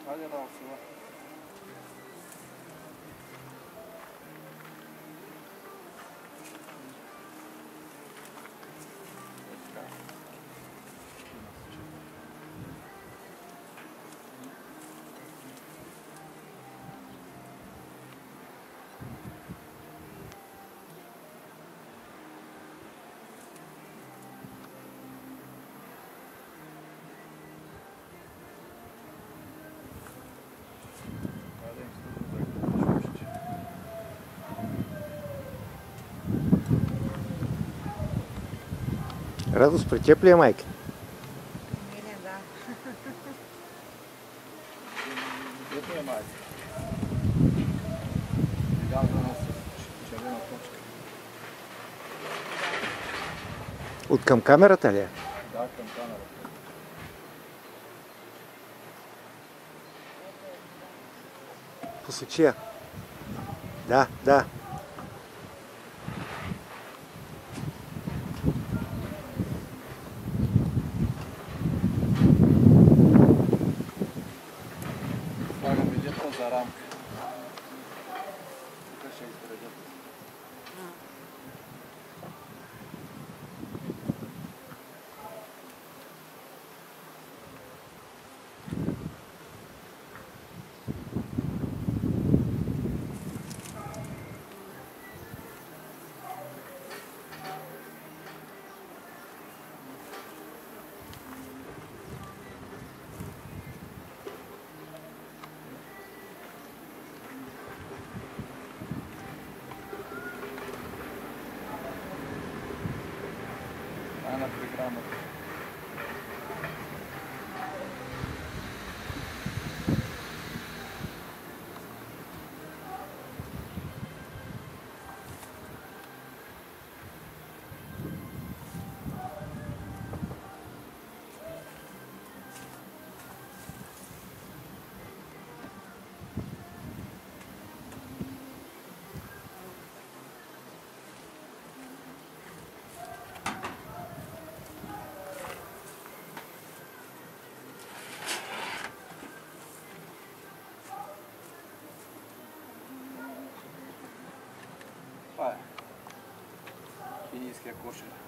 Hadi Rauf, сюда. Радост притепли, майка? Емилия, да. Где е майка? Видял за нас с червена точка. От към камерата ли? Да, към камерата. Посочи я. Да, да. Слагам видеото за рамка. Тук ще изградят. На програмата. Това е кенийския кошер.